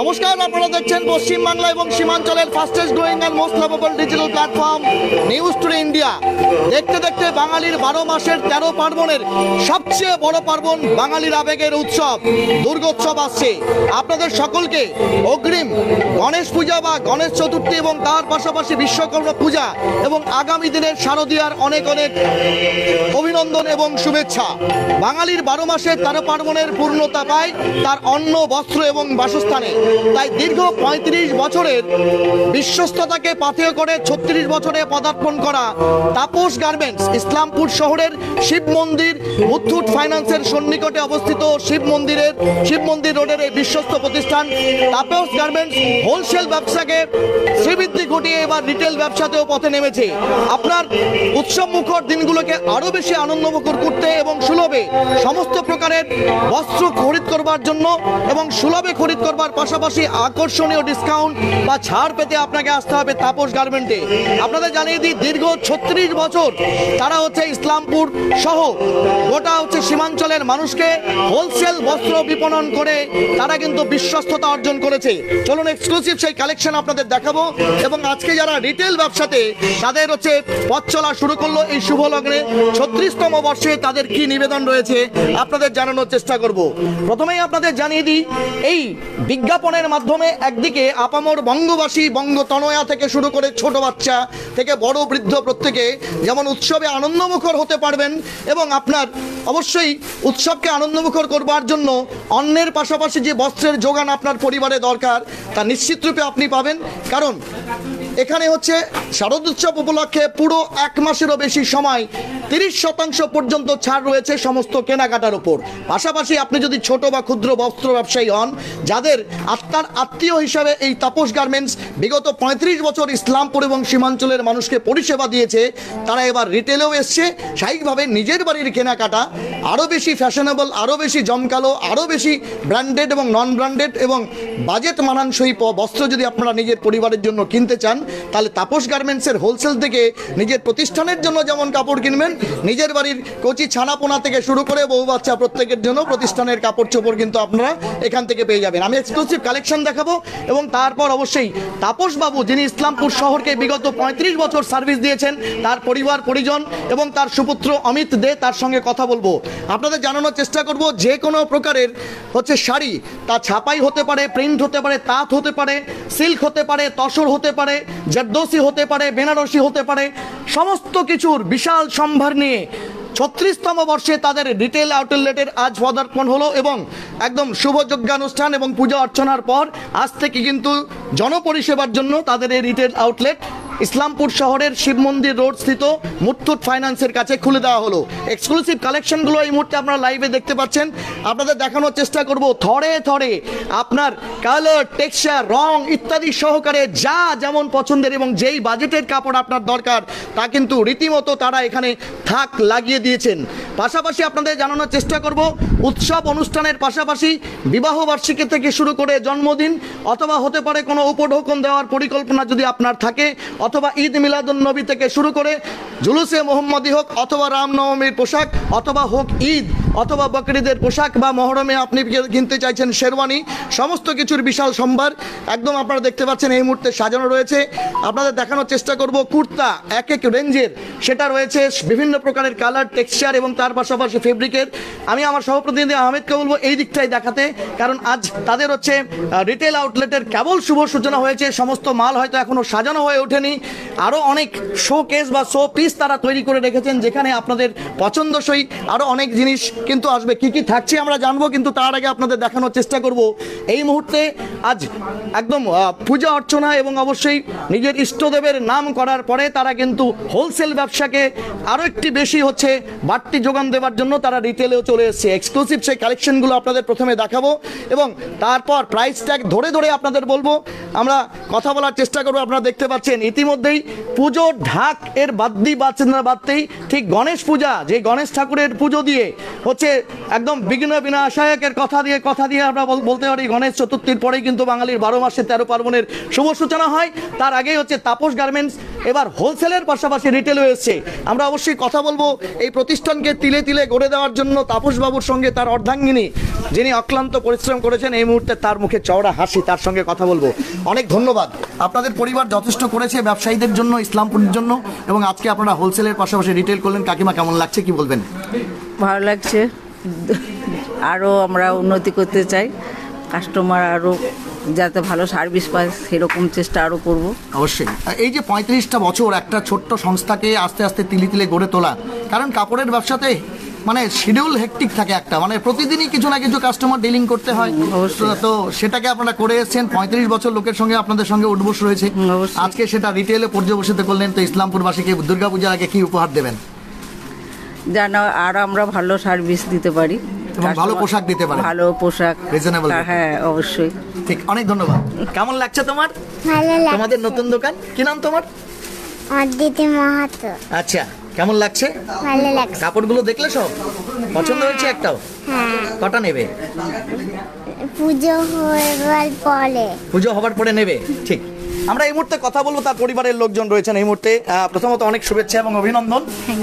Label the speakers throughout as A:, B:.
A: নমস্কার, আপনারা দেখছেন পশ্চিম বাংলা এবং সীমাঞ্চলের fastest growing and most lovable digital platform news today India. দেখতে দেখতে বাঙালির 12 মাসের 13 পার্বণের সবচেয়ে বড় পার্বণ, বাঙালির আবেগের উৎসব দুর্গোৎসব আসছে। আপনাদের সকলকে অগ্রিম গণেশ পূজা বা গণেশ চতুর্থী এবং তার পাশাপাশি বিশ্বকর্মা পূজা এবং আগামী দিনের শারদীয়ার অনেক অনেক অভিনন্দন এবং শুভেচ্ছা। বাঙালির 12 মাসের 13 পার্বণের পূর্ণতা পায় তার অন্ন, বস্ত্র এবং বাসস্থানে। তাই দীর্ঘ 35 বছরের বিশ্বস্ততাকে পাথেয় করে 36 বছরে পদার্পণ করা তাপস গার্মেন্টস ইসলামপুর শহরের শিব মন্দির মুথুট ফাইন্যান্সের সন্নিকটে অবস্থিত শিব মন্দির রোডের এই বিশ্বস্ত প্রতিষ্ঠান তাপস গার্মেন্টস হোলসেল ব্যবসাকে শ্রীবৃদ্ধি ঘটিয়ে এবার রিটেল ব্যবসাতেও পথে নেমেছে। আপনার উৎসব মুখর দিনগুলোকে আরো বেশি আনন্দমুখর করতে এবং সুলভে সমস্ত প্রকারের বস্ত্র খরিদ করবার জন্য এবং সুলভে খরিদ করবার পাশাপাশি আকর্ষণীয় ডিসকাউন্ট বা ছাড় পেতে আপনাকে আসতে হবে তাপস গার্মেন্টে। আপনাদের জানিয়ে দিই, দীর্ঘ 36 বছর তারা হচ্ছে ইসলামপুর সহ গোটা হচ্ছে সীমাঞ্চলের মানুষকে হোলসেল বস্ত্র বিপণন করে তারা কিন্তু বিশ্বস্ততা অর্জন করেছে। চলুন এক্সক্লুসিভ সেই কালেকশন আপনাদের দেখাবো এবং আজকে যারা রিটেল ব্যবসাতে তাদের হচ্ছে পথ চলা শুরু করলো এই শুভ লগ্নে 36তম বর্ষে তাদের কি নিবেদন রয়েছে আপনাদের জানানোর চেষ্টা করব। প্রথমেই আপনাদের জানিয়ে দিই, এই বিজ্ঞাপনের মাধ্যমে একদিকে আপামর বঙ্গবাসী, বঙ্গতনয়া থেকে শুরু করে ছোট বাচ্চা থেকে বড় বৃদ্ধ প্রত্যেকে যেমন উৎসবে আনন্দমুখর হতে পারবেন এবং আপনার অবশ্যই উৎসবকে আনন্দমুখর করবার জন্য অন্যের পাশাপাশি যে বস্ত্রের যোগান আপনার পরিবারে দরকার তা নিশ্চিত রূপে আপনি পাবেন। কারণ এখানে হচ্ছে শারদোৎসব উপলক্ষে পুরো 1 মাসেরও বেশি সময় 30% পর্যন্ত ছাড় রয়েছে সমস্ত কেনাকাটার উপর। পাশাপাশি আপনি যদি ছোট বা ক্ষুদ্র বস্ত্র ব্যবসায়ী হন, যাদের আত্মার আত্মীয় হিসাবে এই তাপস গার্মেন্টস বিগত 35 বছর ইসলামপুর এবং সীমাঞ্চলের মানুষকে পরিষেবা দিয়েছে, তারা এবার রিটেলেও এসছে। স্বাভাবিকভাবে নিজের বাড়ির কেনাকাটা আরও বেশি ফ্যাশনেবল, আরও বেশি জমকালো, আরও বেশি ব্র্যান্ডেড এবং নন ব্র্যান্ডেড এবং বাজেট মানানসই বস্ত্র যদি আপনারা নিজের পরিবারের জন্য কিনতে চান, তাহলে তাপস গার্মেন্টসের হোলসেল থেকে নিজের প্রতিষ্ঠানের জন্য যেমন কাপড় কিনবেন, নিজের বাড়ির কচি ছানাপোনা থেকে শুরু করে বহু বাচ্চা প্রত্যেকের জন্য প্রতিষ্ঠানের কাপড় চোপড় কিন্তু আপনারা এখান থেকে পেয়ে যাবেন। আমি এক্সক্লুসিভ কালেকশন দেখাবো এবং তারপর অবশ্যই তাপস বাবু, যিনি ইসলামপুর শহরকে বিগত 35 বছর সার্ভিস দিয়েছেন, তার পরিবার পরিজন এবং তার সুপুত্র অমিত দে, তার সঙ্গে কথা বলবো। আপনাদের জানানোর চেষ্টা করব, যে কোনো প্রকারের হচ্ছে শাড়ি, তা ছাপাই হতে পারে, প্রিন্ট হতে পারে, তাঁত হতে পারে, সিল্ক হতে পারে, তসর হতে পারে, জারদোসি হতে পারে, বেনারসি হতে পারে, সমস্ত কিছুর বিশাল সম্ভার নিয়ে 36তম বর্ষে তাদের রিটেল আউটলেটের আজ পদার্পণ হলো এবং একদম শুভ যজ্ঞানুষ্ঠান এবং পূজা অর্চনার পর আজ থেকে কিন্তু জনপরিষেবার জন্য তাদের এই রিটেল আউটলেট ইসলামপুর শহরের শিব মন্দির রোড স্থিত মুথুট ফাইন্যান্সের কাছে খুলে দেওয়া হলো। এক্সক্লুসিভ কালেকশনগুলো এই মুহূর্তে আপনারা লাইভে দেখতে পাচ্ছেন। আপনাদের দেখানোর চেষ্টা করব থরে থরে আপনার কালার, টেক্সচার, রং ইত্যাদি সহকারে যা যেমন পছন্দের এবং যেই বাজেটের কাপড় আপনার দরকার তা কিন্তু রীতিমতো তারা এখানে থাক লাগিয়ে দিয়েছেন। পাশাপাশি আপনাদের জানানোর চেষ্টা করব, উৎসব অনুষ্ঠানের পাশাপাশি বিবাহ বার্ষিকী থেকে শুরু করে জন্মদিন অথবা হতে পারে কোনো উপঢৌকন দেওয়ার পরিকল্পনা যদি আপনার থাকে, অথবা ঈদ মিলাদুন নবী থেকে শুরু করে জুলুসে মোহাম্মদী হোক, অথবা রামনবমীর পোশাক, অথবা হোক ঈদ অথবা বকরিদের পোশাক, বা মহরমে আপনি কিনতে চাইছেন শেরওয়ানি, সমস্ত কিছুর বিশাল সম্ভার একদম আপনারা দেখতে পাচ্ছেন এই মুহূর্তে সাজানো রয়েছে। আপনাদের দেখানোর চেষ্টা করব কুর্তা এক এক রেঞ্জের, সেটা রয়েছে বিভিন্ন প্রকারের কালার, টেক্সচার এবং তার পাশাপাশি ফেব্রিকের। আমি আমার সহপ্রতিনিধি আহমেদকে বলবো এই দিকটাই দেখাতে, কারণ আজ তাদের হচ্ছে রিটেল আউটলেটের কেবল শুভ সূচনা হয়েছে, সমস্ত মাল হয়তো এখনো সাজানো হয়ে ওঠেনি। আরও অনেক শো কেস বা শো পিস তারা তৈরি করে রেখেছেন, যেখানে আপনাদের পছন্দসই আরও অনেক জিনিস কিন্তু আসবে। কি কি থাকছে আমরা জানবো, কিন্তু তার আগে আপনাদের দেখানোর চেষ্টা করব এই মুহূর্তে আজ একদম পূজা অর্চনা এবং অবশ্যই নিজের ইষ্টদেবের নাম করার পরে তারা কিন্তু হোলসেল ব্যবসাকে আরও একটি বেশি হচ্ছে বাড়তি যোগান দেওয়ার জন্য তারা রিটেলেও চলে এসেছে। এক্সক্লুসিভ সেই কালেকশনগুলো আপনাদের প্রথমে দেখাবো এবং তারপর প্রাইস ট্যাগ ধরে ধরে আপনাদের বলবো আমরা কথা বলার চেষ্টা করবো। আপনারা দেখতে পাচ্ছেন ইতিমধ্যেই পুজোর ঢাক এর বাদতেই ঠিক গণেশ পূজা, যে গণেশ ঠাকুরের পুজো দিয়ে হচ্ছে একদম বিঘ্ন বিনাশায়কের কথা দিয়ে আমরা বলতে পারি গণেশ চতুর্থীর পরেই কিন্তু বাঙালির 12 মাসে 13 পার্বণের শুভ সূচনা হয়। তার আগেই হচ্ছে তাপস গার্মেন্টস এবার হোলসেলের পাশাপাশি রিটেলও এসছে। আমরা অবশ্যই কথা বলবো এই প্রতিষ্ঠানকে তিলে তিলে গড়ে দেওয়ার জন্য তাপস বাবুর সঙ্গে তার অর্ধাঙ্গিনী, যিনি অক্লান্ত পরিশ্রম করেছেন। এই মুহূর্তে তার মুখে চওড়া হাসি, তার সঙ্গে কথা বলবো। অনেক ধন্যবাদ। আপনাদের পরিবার যথেষ্ট করেছে ব্যবসায়ীদের জন্য, ইসলামপুরের জন্য, এবং আজকে আপনারা হোলসেলের পাশাপাশি রিটেল করলেন। কাকিমা, কেমন লাগছে, কি বলবেন?
B: ভালো লাগছে, আরও আমরা উন্নতি করতে চাই, কাস্টমার আরও যাতে ভালো সার্ভিস পায় সেরকম চেষ্টা আরও করব।
A: অবশ্যই। এই যে 35টা বছর একটা ছোট্ট সংস্থাকে আস্তে আস্তে তিলে তিলে গড়ে তোলা, কারণ কাপড়ের ব্যবসাতে মানে শিডিউল হেক্টিক থাকে, একটা মানে প্রতিদিনই কিছু না কিছু কাস্টমার ডিলিং করতে হয়। তো সেটাকে আপনারা করে এসেছেন। 35 বছর লোকের সঙ্গে আপনাদের সঙ্গে উঠবোস রয়েছে। আজকে সেটা রিটেলে পর্যবসিত করলেন। তো ইসলামপুরবাসীকে দুর্গাপূজার আগে কি উপহার দেবেন?
B: যেন আর আমরা ভালো সার্ভিস দিতে পারি
A: এবং ভালো পোশাক দিতে পারি।
B: ভালো পোশাক,
A: রিজনেবল।
B: হ্যাঁ অবশ্যই।
A: ঠিক, অনেক ধন্যবাদ। কেমন লাগছে তোমার?
C: ভালো লাগছে।
A: তোমাদের নতুন দোকান, কি নাম তোমার?
C: অদিতি মাহাতো।
A: আচ্ছা, কেমন লাগছে?
C: ভালো লাগছে।
A: কাপড়গুলো দেখলে সব পছন্দ হয়েছে? একটাও?
C: হ্যাঁ,
A: কটা নেবে? পুজো হবার পরে নেবে। ঠিক, আমরা এই মুহূর্তে কথা বলবো। তার পরিবারের লোকজন রয়েছেন এই মুহূর্তে। প্রথমত অনেক শুভেচ্ছা এবং অভিনন্দন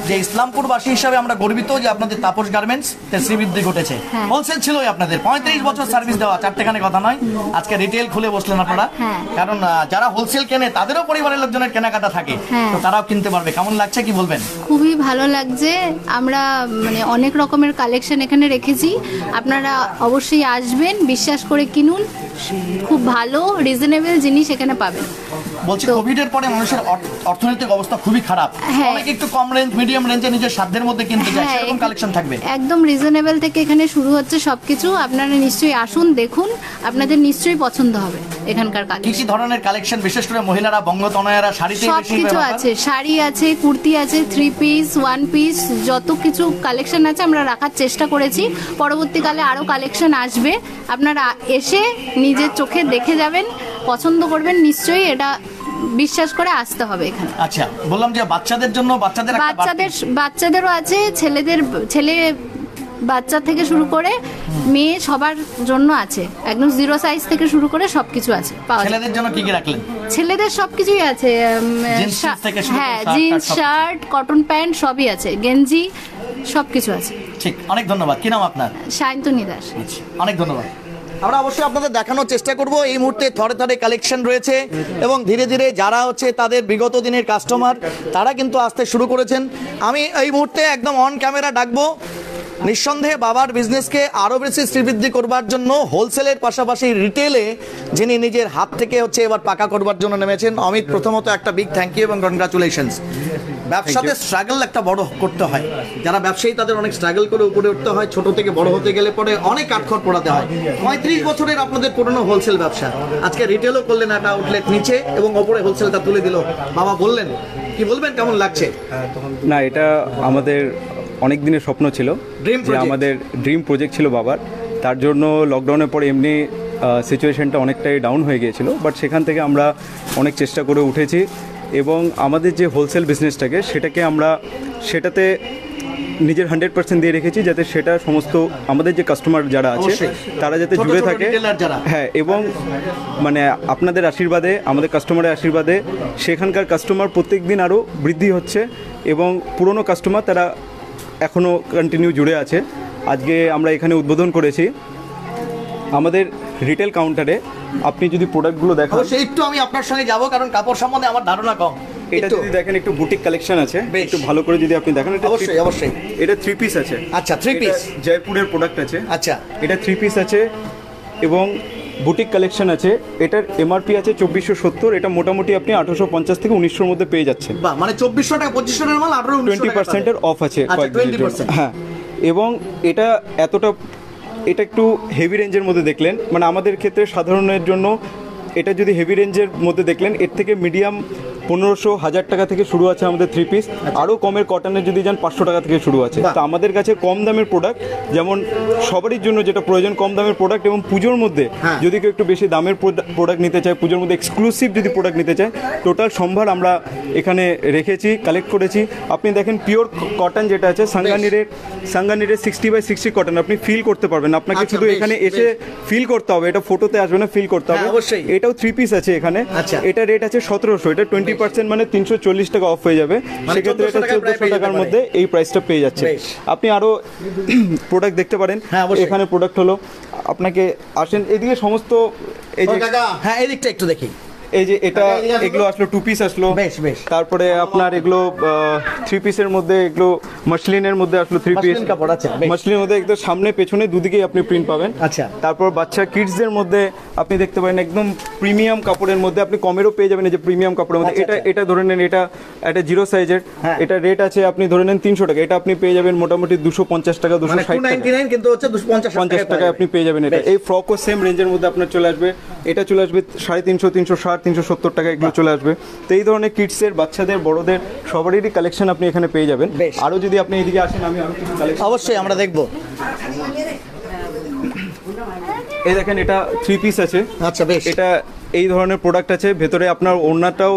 A: যে ইসলামপুরবাসী হিসাবে আমরা গর্বিত যে আপনাদের তাপস গার্মেন্টস শ্রীবৃদ্ধি ঘটেছে। হোলসেল ছিলই আপনাদের, 35 বছর সার্ভিস দেওয়া, চারটেখানে কথা নয়। আজকে রিটেল খুলে বসলেন আপনারা, কারণ যারা হোলসেল কেনে তাদেরও পরিবারের লোকজনের কেনাকাটা থাকে, তো তারাও কিনতে পারবে। কেমন লাগছে, কি বলবেন?
D: খুবই ভালো লাগছে। আমরা মানে অনেক রকমের কালেকশন এখানে রেখেছি, আপনারা অবশ্যই আসবেন, বিশ্বাস করে কিনুন। খুব ভালো রিজনেবল জিনিস এখানে পাবেন।
A: বলছি, কোভিড এর পরে মানুষের অর্থনৈতিক অবস্থা খুবই খারাপ, অনেকে একটু কম রেঞ্জ, মিডিয়াম রেঞ্জে নিজের সাধ্যের মধ্যে কিনতে চায়, সেরকম কালেকশন থাকবে?
D: একদম রিজনেবল থেকে এখানে শুরু হচ্ছে সবকিছু। আপনারা নিশ্চয়ই আসুন, দেখুন, আপনাদের নিশ্চয়ই পছন্দ হবে এখানকার
A: কি
D: কালেকশন।
A: কি ধরনের কালেকশন, বিশেষ করে মহিলারা, বঙ্গতনয়ারা শাড়িতে
D: সবকিছু আছে, শাড়ি আছে, কুর্তি আছে, 3 পিস, 1 পিস, যত কিছু কালেকশন আছে আমরা রাখার চেষ্টা করেছি। পরবর্তীকালে আরো কালেকশন আসবে, আপনারা এসে নিজের চোখে দেখে যাবেন, পছন্দ করবেন নিশ্চয়ই। এটা বিশ্বাস করে আসতে হবে এখানে।
A: আচ্ছা, বললাম যে বাচ্চাদের জন্য,
D: বাচ্চাদেরও আছে, ছেলে বাচ্চা থেকে শুরু করে মেয়ে সবার জন্য আছে, একদম 0 সাইজ থেকে শুরু করে সবকিছু আছে পাওয়া যায়।
A: ছেলেদের জন্য কি কি রাখলেন?
D: ছেলেদের সবকিছুই আছে, হ্যাঁ, জিন্স, শার্ট, কটন প্যান্ট সবই আছে, গেঞ্জি সবকিছু আছে।
A: ঠিক, অনেক ধন্যবাদ। কি নাম আপনার?
D: সায়ন্তনী দাস।
A: অনেক ধন্যবাদ। আমরা অবশ্যই আপনাদের দেখানোর চেষ্টা করব। এই মুহূর্তে থরে থরে কালেকশন রয়েছে এবং ধীরে ধীরে যারা হচ্ছে তাদের বিগত দিনের কাস্টমার তারা কিন্তু আসতে শুরু করেছেন। আমি এই মুহূর্তে একদম অন ক্যামেরা ডাকবো, নিঃসন্দেহে বাবার বিজনেসকে আরও বেশি শ্রীবৃদ্ধি করবার জন্য হোলসেলের পাশাপাশি রিটেলে যিনি নিজের হাত থেকে হচ্ছে এবার পাকা করবার জন্য নেমেছেন, অমিত, প্রথমত একটা বিগ থ্যাংক ইউ এবং কনগ্রাচুলেশনস। ব্যবসাতে স্ট্রাগল একটা বড় করতে হয়, যারা ব্যবসায়ী তাদের অনেক স্ট্রাগল করে উপরে উঠতে হয়, ছোট থেকে বড় হতে গেলে পরে অনেক কাঠখড় পোড়াতে হয়। 35 বছরের আপনাদের পুরনো হোলসেল ব্যবসা, আজকে রিটেলও করলেন, একটা আউটলেট নিচে এবং ওপরে হোলসেলটা তুলে দিল। বাবা বললেন, কি বলবেন, কেমন লাগছে?
E: না, এটা আমাদের অনেক দিনের স্বপ্ন ছিল, যে আমাদের ড্রিম প্রজেক্ট ছিল বাবার। তার জন্য লকডাউনের পরে এমনি সিচুয়েশনটা অনেকটাই ডাউন হয়ে গিয়েছিল, বাট সেখান থেকে আমরা অনেক চেষ্টা করে উঠেছি এবং আমাদের যে হোলসেল বিজনেসটাকে সেটাতে নিজের 100% দিয়ে রেখেছি, যাতে সেটা সমস্ত আমাদের যে কাস্টমার যারা আছে তারা যাতে জুড়ে থাকে। হ্যাঁ, এবং মানে আপনাদের আশীর্বাদে, আমাদের কাস্টমারের আশীর্বাদে সেখানকার কাস্টমার প্রত্যেক দিন আরও বৃদ্ধি হচ্ছে এবং পুরনো কাস্টমার তারা এখনও কন্টিনিউ জুড়ে আছে। আজকে আমরা এখানে উদ্বোধন করেছি আমাদের রিটেল কাউন্টারে। আপনি যদি প্রোডাক্টগুলো দেখেন,
A: অবশ্যই একটু আমি আপনার সঙ্গে যাব, কারণ কাপড় সম্বন্ধে আমার ধারণা কম।
E: এটা যদি দেখেন, একটু বুটিক কালেকশন আছে, একটু ভালো করে যদি আপনি দেখেন, এটা
A: অবশ্যই
E: এটা 3 পিস আছে।
A: আচ্ছা, 3 পিস
E: জয়পুরের প্রোডাক্ট আছে।
A: আচ্ছা,
E: এটা 3 পিস আছে এবং বুটিক কালেকশন আছে। এটার এমআরপি আছে 2470, এটা মোটামুটি আপনি 1850 থেকে 1900 মধ্যে পেয়ে যাচ্ছেন।
A: মানে 2400 টাকা, 2500 টাকার মাল
E: 20% এর অফ আছে।
A: 20%।
E: হ্যাঁ, এবং এটা একটু হেভি রেঞ্জের মধ্যে দেখলেন, মানে আমাদের ক্ষেত্রে সাধারণের জন্য এটা যদি হেভি রেঞ্জের মধ্যে দেখলেন, এর থেকে মিডিয়াম 1500-1000 টাকা থেকে শুরু আছে আমাদের 3 পিস। আরও কমের কটনের যদি যান 500 টাকা থেকে শুরু আছে। তো আমাদের কাছে কম দামের প্রোডাক্ট, যেমন সবারই জন্য যেটা প্রয়োজন কম দামের প্রোডাক্ট, এবং পুজোর মধ্যে যদি কেউ একটু বেশি দামের প্রোডাক্ট নিতে চায়, পুজোর মধ্যে এক্সক্লুসিভ যদি প্রোডাক্ট নিতে চায়, টোটাল সম্ভার আমরা এখানে রেখেছি, কালেক্ট করেছি। আপনি দেখেন পিওর কটন যেটা আছে সাঙ্গানিরের 60/60 কটন, আপনি ফিল করতে পারবেন। আপনাকে শুধু এখানে এসে ফিল করতে হবে, এটা ফটোতে আসবে না, ফিল করতে হবে।
A: অবশ্যই।
E: এটাও 3 পিস আছে এখানে। এটা রেট আছে 1700, এটা 20% মানে 340 টাকা অফ হয়ে যাবে। সেক্ষেত্রে এটা 1400 টাকার মধ্যে এই প্রাইসটা পেয়ে যাচ্ছে। আপনি আরো প্রোডাক্ট দেখতে পারেন। এখানে প্রোডাক্ট হলো, আপনাকে আসেন এদিকে সমস্ত এই যে
A: হ্যাঁ এই দিকটা একটু দেখি।
E: এই যে এটা এগুলো আসলো 2 পিস আসলো। তারপরে আপনার এগুলো 3 পিসের মধ্যে, এগুলো মাসলিনের মধ্যে আসলো 3 পিস
A: কাপড় আছে।
E: মাসলিনের মধ্যে একদম সামনে পেছনে দুদিকেই আপনি প্রিন্ট পাবেন।
A: আচ্ছা।
E: তারপর বাচ্চা কিডসদের মধ্যে আপনি দেখতে পারেন একদম প্রিমিয়াম কাপড়ের মধ্যে, আপনি কমেরও পেয়ে যাবেন এই যে প্রিমিয়াম কাপড়ের মধ্যে। এটা ধরে নেন, এটা 0 সাইজের, এটা রেট আছে আপনি ধরে নেন 300 টাকা। এটা আপনি পেয়ে যাবেন মোটামুটি 250 টাকা, 260 টাকা,
A: 299 কিন্তু হচ্ছে 250
E: টাকায় আপনি পেয়ে যাবেন এটা। এই ফ্রকও সেম রেঞ্জের মধ্যে আপনার চলে আসবে। এটা চলে আসবে 350, 360, 370 টাকা এগুলো চলে আসবে। তো এই ধরনের কিডসের, বাচ্চাদের, বড়দের সবারই কালেকশন আপনি এখানে পেয়ে যাবেন। আরো যদি আপনি এদিকে আসেন, আমি আরো কিছু কালেকশন
A: অবশ্যই আমরা দেখবো।
E: এই দেখেন এটা 3 পিস আছে।
A: আচ্ছা বেশ।
E: এটা এই ধরনের প্রোডাক্ট আছে, ভেতরে আপনার ওড়নাটাও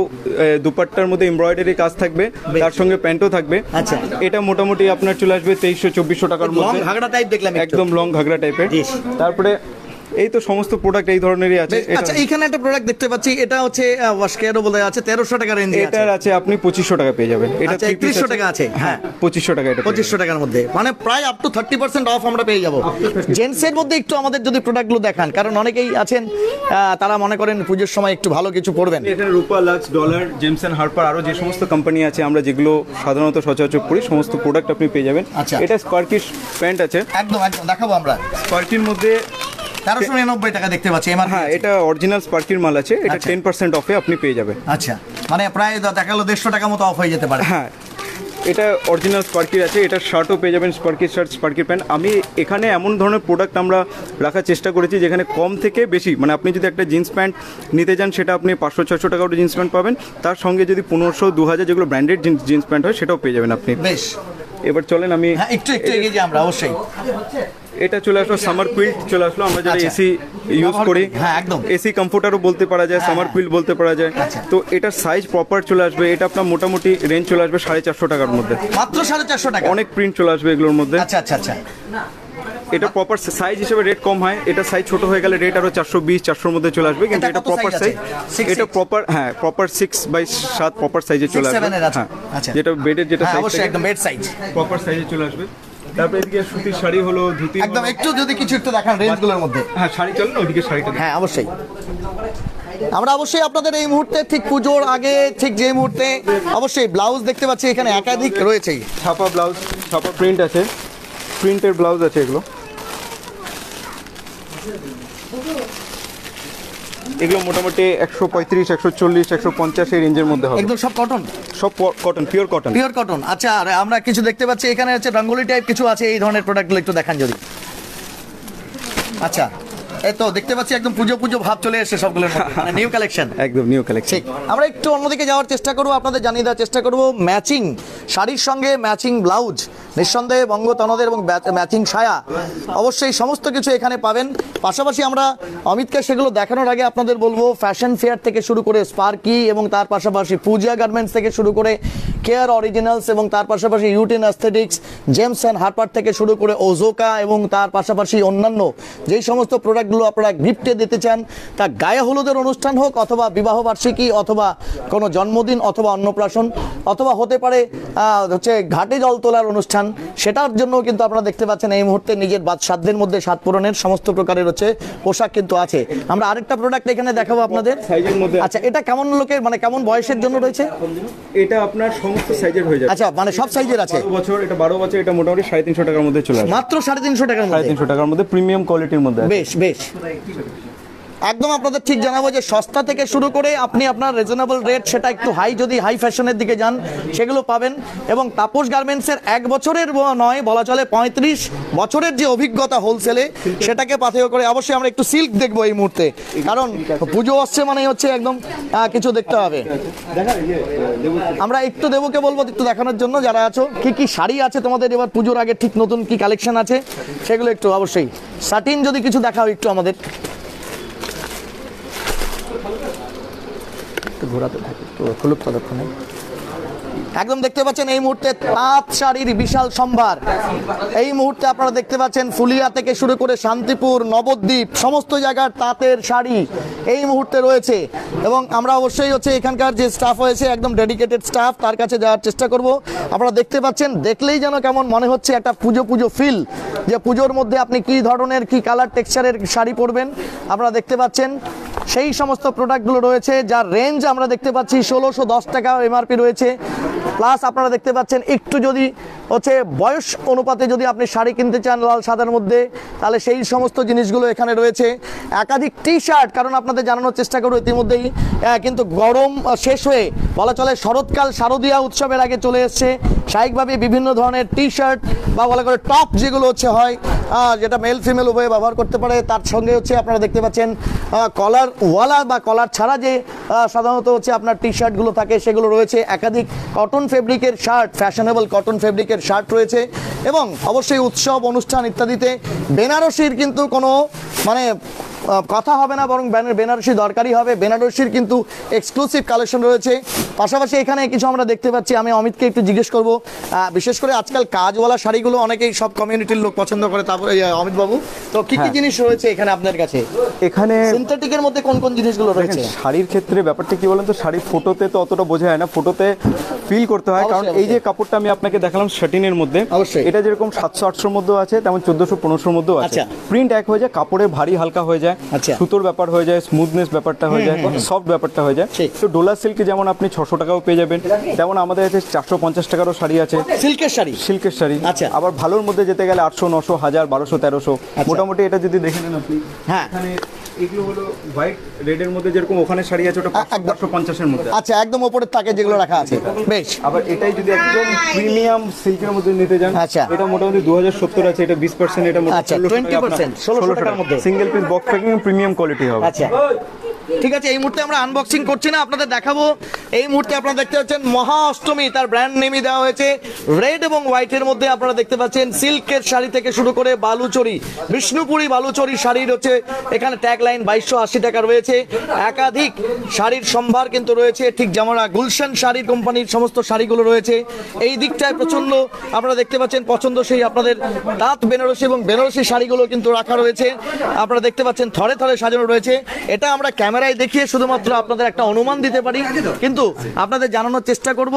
E: দুপাট্টার মধ্যে এমব্রয়ডারি কাজ থাকবে, তার সঙ্গে প্যান্টও থাকবে।
A: আচ্ছা।
E: এটা মোটামুটি আপনার চলে আসবে 2300-2400 টাকার মধ্যে।
A: লং ঘাগড়া টাইপ দেখলাম,
E: একদম লং ঘাগড়া টাইপের। তারপরে এই তো সমস্ত প্রোডাক্ট এই ধরনেরই আছে।
A: আচ্ছা এখানে একটা প্রোডাক্ট দেখতে পাচ্ছি, এটা হচ্ছে ওয়াশকেয়ারও বলে আছে 1300 টাকা রেঞ্জে আছে।
E: এটার আছে আপনি 2500 টাকা পেয়ে যাবেন। এটা
A: 3100 টাকা আছে। হ্যাঁ
E: 2500 টাকা, এটা
A: 2500 টাকার মধ্যে, মানে প্রায় আপ টু 30% অফ আমরা পেয়ে যাব। জেন্টসের মধ্যে একটু আমাদের যদি প্রোডাক্টগুলো দেখান, কারণ অনেকেই আছেন তারা মনে করেন পুজোর সময় একটু ভালো কিছু পড়বেন।
E: এটা Rupa, Lux, Dollar, James and Harper, আরো যে সমস্ত কোম্পানি আছে আমরা যেগুলো সাধারণত সচরাচর করি, সমস্ত প্রোডাক্ট আপনি পেয়ে যাবেন।
A: আচ্ছা।
E: এটা স্পার্কিশ প্যান্ট আছে,
A: একদম দেখাবো আমরা।
E: স্পার্কির মধ্যে
A: 1399 টাকা দেখতে পাচ্ছি এমআরপি।
E: হ্যাঁ এটা অরিজিনাল স্পার্কির মাল আছে। এটা 10% অফে আপনি পেয়ে যাবেন।
A: আচ্ছা, মানে প্রায় দেখালো 150 টাকা মতো অফ হয়ে যেতে পারে।
E: হ্যাঁ এটা অরিজিনাল স্পার্কির আছে। এটা শার্টও পেয়ে যাবেন, স্পার্কির শার্ট, স্পার্কির প্যান্ট। আমি এখানে এমন ধরনের প্রোডাক্ট আমরা রাখার চেষ্টা করেছি যেখানে কম থেকে বেশি, মানে আপনি যদি একটা জিন্স প্যান্ট নিতে চান সেটা আপনি 500-600 টাকা জিন্স প্যান্ট পাবেন, তার সঙ্গে যদি 1500-2000 যেগুলো ব্র্যান্ডেড জিন্স প্যান্ট হয় সেটাও পেয়ে যাবেন আপনি।
A: বেশ,
E: এবার চলেন আমি
A: একটু এগিয়ে যাই আমরা। অবশ্যই
E: এটা চলে আসলো সামার কুইল্ট চলে আসলো। আমরা যারা এসি ইউজ করি,
A: হ্যাঁ একদম
E: এসি কমফোর্টারও বলতে পারা যায়, সামার কুইল্ট বলতে পারা যায়। তো এটার সাইজ প্রপার চলে আসবে। এটা আপনার মোটামুটি রেঞ্জ চলে আসবে 450 টাকার মধ্যে,
A: মাত্র 450 টাকা।
E: অনেক প্রিন্ট চলে আসবে এগুলোর মধ্যে।
A: আচ্ছা আচ্ছা আচ্ছা।
E: এটা প্রপার সাইজ হিসেবে রেট কম হয়, এটা সাইজ ছোট হয়ে গেলে রেট আরো 420-400 মধ্যে চলে আসবে, কিন্তু এটা প্রপার সাইজ। এটা প্রপার, হ্যাঁ প্রপার 6/7 প্রপার সাইজে চলে আসবে।
A: আচ্ছা,
E: যেটা বেডের যেটা সাইজ,
A: অবশ্যই একদম বেড সাইজ
E: প্রপার সাইজে চলে আসবে। তারপরে এদিকে সুতির শাড়ি হলো, ধুতি
A: একদম একটু যদি কিছু একটু দেখান রেঞ্জগুলোর মধ্যে।
E: হ্যাঁ শাড়ি চলেন ওইদিকে শাড়িটা।
A: হ্যাঁ অবশ্যই। আমরা অবশ্যই আপনাদের এই মুহূর্তে ঠিক পুজোর আগে ঠিক যে মুহূর্তে অবশ্যই ব্লাউজ দেখতে পাচ্ছি এখানে একাধিক রয়েছেই।
E: ছাপা ব্লাউজ, ছাপা প্রিন্ট আছে, প্রিন্টের ব্লাউজ আছে এগুলো। এগুলো মোটামুটি 135, 140, 150 এই রেঞ্জের মধ্যে হবে।
A: একদম সব কটন,
E: সব cotton, pure cotton,
A: pure cotton. আচ্ছা, আর আমরা কিছু দেখতে পাচ্ছি এখানে হচ্ছে রঙ্গোলি টাইপ কিছু আছে, এই ধরনের প্রোডাক্টগুলো একটু দেখান যদি। আচ্ছা, এই তো দেখতে পাচ্ছি একদম পুজো পুজো ভাব চলে এসেছে সবগুলোর মধ্যে, মানে নিউ কালেকশন,
E: একদম নিউ কালেকশন।
A: ঠিক। আমরা একটু অন্যদিকে যাওয়ার চেষ্টা করবো, আপনাদের জানিয়ে দেওয়ার চেষ্টা করবো ম্যাচিং শাড়ির সঙ্গে ম্যাচিং ব্লাউজ, নিঃসন্দেহে বঙ্গতনদের এবং ম্যাচিং সায়া, অবশ্যই সমস্ত কিছু এখানে পাবেন। পাশাপাশি আমরা অমিতকে সেগুলো দেখানোর আগে আপনাদের বলবো ফ্যাশন ফেয়ার থেকে শুরু করে স্পার্কি এবং তার পাশাপাশি পূজা গার্মেন্টস থেকে শুরু করে কেয়ার অরিজিনালস এবং তার পাশাপাশি ইউটিন অ্যাস্থেটিক্স, জেমস অ্যান্ড হার্পার থেকে শুরু করে ওজোকা এবং তার পাশাপাশি অন্যান্য যেই সমস্ত প্রোডাক্টগুলো আপনারা গিফটে দিতে চান, তা গায়ে হলুদের অনুষ্ঠান হোক অথবা বিবাহ বার্ষিকী অথবা কোনো জন্মদিন অথবা অন্নপ্রাশন অথবা হতে পারে হচ্ছে ঘাটে জল তোলার অনুষ্ঠান, সেটার জন্য কিন্তু আপনারা দেখতে পাচ্ছেন এই মুহূর্তে নিজের সাধ্যের মধ্যে স্বাদ পূরণের সমস্ত প্রকারের হচ্ছে পোশাক কিন্তু আছে। আমরা আরেকটা প্রোডাক্ট এখানে দেখাবো আপনাদের
E: সাইজের মধ্যে।
A: আচ্ছা, এটা কেমন লোকের মানে কেমন বয়সের জন্য রয়েছে?
E: এটা আপনার সমস্ত সাইজের হয়ে যাবে।
A: আচ্ছা, মানে সব সাইজের আছে।
E: 12 বছর, এটা 12 বছর, এটা মোটামুটি 350 টাকার মধ্যে চলে আসবে।
A: মাত্র 350 টাকার মধ্যে,
E: 350 টাকার মধ্যে প্রিমিয়াম কোয়ালিটির মধ্যে।
A: বেশ বেশ। একদম আপনাদের ঠিক জানাবো যে সস্তা থেকে শুরু করে আপনি আপনার রিজনেবল রেট, সেটা একটু হাই, যদি হাই ফ্যাশনের দিকে যান সেগুলো পাবেন। এবং তাপস গার্মেন্টসের 1 বছরের নয়, বলা চলে 35 বছরের যে অভিজ্ঞতা হোলসেলে, সেটাকে পাথেয় করে অবশ্যই আমরা একটু সিল্ক দেখবো এই মুহূর্তে, কারণ পুজো আসছে মানে হচ্ছে একদম কিছু দেখতে হবে। আমরা একটু দেবকে বলবো একটু দেখানোর জন্য, যারা আছো কি কি শাড়ি আছে তোমাদের এবার পুজোর আগে, ঠিক নতুন কি কালেকশন আছে সেগুলো একটু অবশ্যই সাটিন যদি কিছু দেখাও একটু আমাদের। ঘোরাতে থাকে তো খুলুক ততক্ষণে। একদম দেখতে পাচ্ছেন এই মুহূর্তে তাঁত শাড়ির বিশাল সম্ভার। এই মুহূর্তে আপনারা দেখতে পাচ্ছেন ফুলিয়া থেকে শুরু করে শান্তিপুর, নবদ্বীপ, সমস্ত জায়গার তাঁতের শাড়ি এই মুহূর্তে রয়েছে। এবং আমরা অবশ্যই হচ্ছে এখানকার যে স্টাফ হয়েছে একদম ডেডিকেটেড স্টাফ, তার কাছে যাওয়ার চেষ্টা করব। আপনারা দেখতে পাচ্ছেন, দেখলেই যেন কেমন মনে হচ্ছে একটা পুজো পুজো ফিল, যে পুজোর মধ্যে আপনি কি ধরনের কি কালার টেক্সচারের শাড়ি পরবেন। আপনারা দেখতে পাচ্ছেন সেই সমস্ত প্রোডাক্টগুলো রয়েছে, যার রেঞ্জ আমরা দেখতে পাচ্ছি 1610 টাকা এমআরপি রয়েছে। প্লাস আপনারা দেখতে পাচ্ছেন একটু যদি হচ্ছে বয়স অনুপাতে যদি আপনি শাড়ি কিনতে চান লাল সাদার মধ্যে, তাহলে সেই সমস্ত জিনিসগুলো এখানে রয়েছে। একাধিক টি শার্ট, কারণ আপনাদের জানানোর চেষ্টা করবো ইতিমধ্যেই কিন্তু গরম শেষ হয়ে বলা চলে শরৎকাল শারদীয়া উৎসবের আগে চলে এসছে। স্বাভাবিকভাবে বিভিন্ন ধরনের টি শার্ট বা বলা করে টপ যেগুলো হচ্ছে হয়, যেটা মেল ফিমেল উভয়ে ব্যবহার করতে পারে, তার সঙ্গে হচ্ছে আপনারা দেখতে পাচ্ছেন কলার ওয়ালা বা কলার ছাড়া যে সাধারণত হচ্ছে আপনার টি শার্টগুলো থাকে সেগুলো রয়েছে। একাধিক কটন ফেব্রিকের শার্ট, ফ্যাশনেবল কটন ফেব্রিকের শার্ট রয়েছে। এবং অবশ্যই উৎসব অনুষ্ঠান ইত্যাদিতে বেনারসির কিন্তু কোনো মানে কথা হবে না, বরং বেনারসি দরকারই হবে। বেনারসির কিন্তু এক্সক্লুসিভ কালেকশন রয়েছে। পাশাপাশি এখানে কিছু আমরা দেখতে পাচ্ছি, আমি অমিতকে একটু জিজ্ঞেস করব, বিশেষ করে আজকাল কাজওয়ালা শাড়িগুলো অনেকেই সব কমিউনিটির লোক পছন্দ করে। তারপরে অমিত বাবু, তো কি কি জিনিস রয়েছে এখানে আপনার কাছে?
E: এখানে
A: সিনথেটিকের মধ্যে কোন কোন জিনিসগুলো রয়েছে?
E: শাড়ির ক্ষেত্রে ব্যাপারটা কি বলেন তো, শাড়ি ফটোতে তো অতটা বোঝা যায় না, ফটোতে ফিল করতে হয়। কারণ এই যে কাপড়টা আমি আপনাকে দেখালাম শাটিনের মধ্যে,
A: অবশ্যই
E: এটা যেরকম 700-800 মধ্যেও আছে, তেমন 1400-1500 মধ্যেও আছে।
A: আচ্ছা।
E: প্রিন্ট এক হয়ে যায়, কাপড়ে ভারী হালকা হয়ে যায়,
A: আচ্ছা।
E: সুতোর ব্যাপার হয়ে যায়, স্মুথনেস ব্যাপারটা হয়ে যায়, সফট ব্যাপারটা হয়ে যায়।
A: ঠিক।
E: তো ডোলা সিল্কে যেমন আপনি 600 টাকাও পেয়ে যাবেন, তেমন আমাদের কাছে 450 টাকারও শাড়ি আছে।
A: সিল্কের শাড়ি?
E: সিল্কের শাড়ি।
A: আচ্ছা।
E: আবার ভালোর মধ্যে যেতে গেলে 800, 900, 1000, 1200, 1300 মোটামুটি। এটা যদি দেখে নেন আপনি,
A: হ্যাঁ,
E: এখানে এগুলো হলো হোয়াইট রেডের মধ্যে যেরকম ওখানে শাড়ি আছে, ওটা 450 এর মধ্যে।
A: আচ্ছা, একদম উপরের তাকে যেগুলো রাখা আছে, বেশ।
E: আবার এটাই যদি একদম প্রিমিয়াম সিল্কের মধ্যে নিতে যান,
A: আচ্ছা,
E: এটা মোটামুটি 2070 আছে, এটা 20%, এটা
A: আচ্ছা 20%, 1600 টাকার মধ্যে
E: single piece box packing premium quality হবে।
A: আচ্ছা, ঠিক আছে। এই মুহূর্তে আমরা আনবক্সিং করছি না, আপনাদের দেখাবো। এই মুহূর্তে আপনারা দেখতে পাচ্ছেন মহা অষ্টমী, তার ব্র্যান্ড নেমই দেওয়া হয়েছে রেড এবং হোয়াইটের মধ্যে। আপনারা দেখতে পাচ্ছেন সিল্কের শাড়ি থেকে শুরু করে বালুচরি, বিষ্ণুপুরি বালুচরি শাড়ির হচ্ছে এখানে ট্যাগ লাইন 2280 টাকা রয়েছে। একাধিক শাড়ির সম্ভার কিন্তু রয়েছে, ঠিক যেমন গুলশান শাড়ির কোম্পানির সমস্ত শাড়িগুলো রয়েছে। এই দিকটায় প্রচন্ড আপনারা দেখতে পাচ্ছেন পছন্দ সেই আপনাদের তাঁত বেনারসি এবং বেনারসি শাড়িগুলো কিন্তু রাখা রয়েছে। আপনারা দেখতে পাচ্ছেন থরে থরে সাজানো রয়েছে। এটা আমরা ক্যামেরায় দেখিয়ে শুধুমাত্র আপনাদের একটা অনুমান দিতে পারি, কিন্তু আপনাদের জানানোর চেষ্টা করব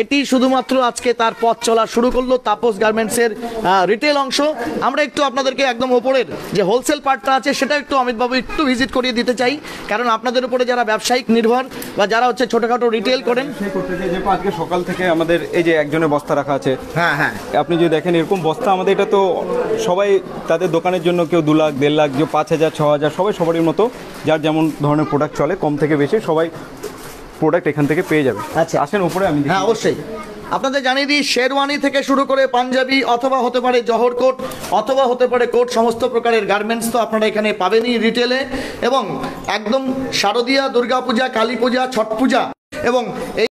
A: এটি শুধুমাত্র আজকে তার পথ চলা শুরু করলো তাপস গার্মেন্টসের রিটেল অংশ। আমরা একটু আপনাদেরকে একদম ওপরের যে হোলসেল পার্টটা আছে সেটা একটু অমিতবাবু একটু ভিজিট করিয়ে দিতে চাই, কারণ আপনাদের উপরে যারা ব্যবসায়িক নির্ভর বা যারা হচ্ছে ছোটখাটো রিটেল করেন।
E: আজকে সকাল থেকে আমাদের এই যে একজনের বস্তা রাখা আছে,
A: হ্যাঁ হ্যাঁ,
E: আপনি যদি দেখেন এরকম বস্তা আমাদের, এটা তো সবাই তাদের দোকানের জন্য, কেউ 2 লাখ 1.5 লাখ, কেউ 5000 6000, সবাই সবারই মতো যার যেমন ধরনের প্রোডাক্ট চলে, কম থেকে বেশি সবাই প্রোডাক্ট এখান থেকে পেয়ে যাবে।
A: আচ্ছা,
E: আসেন উপরে আমি
A: হ্যাঁ অবশ্যই আপনাদের জানিয়ে দিই, শেরওয়ানি থেকে শুরু করে পাঞ্জাবি অথবা হতে পারে জহর কোট অথবা হতে পারে কোট, সমস্ত প্রকারের গার্মেন্টস তো আপনারা এখানে পাবেনই রিটেলে। এবং একদম শারদীয়া, দুর্গাপূজা, কালী পূজা, ছট পূজা এবং এই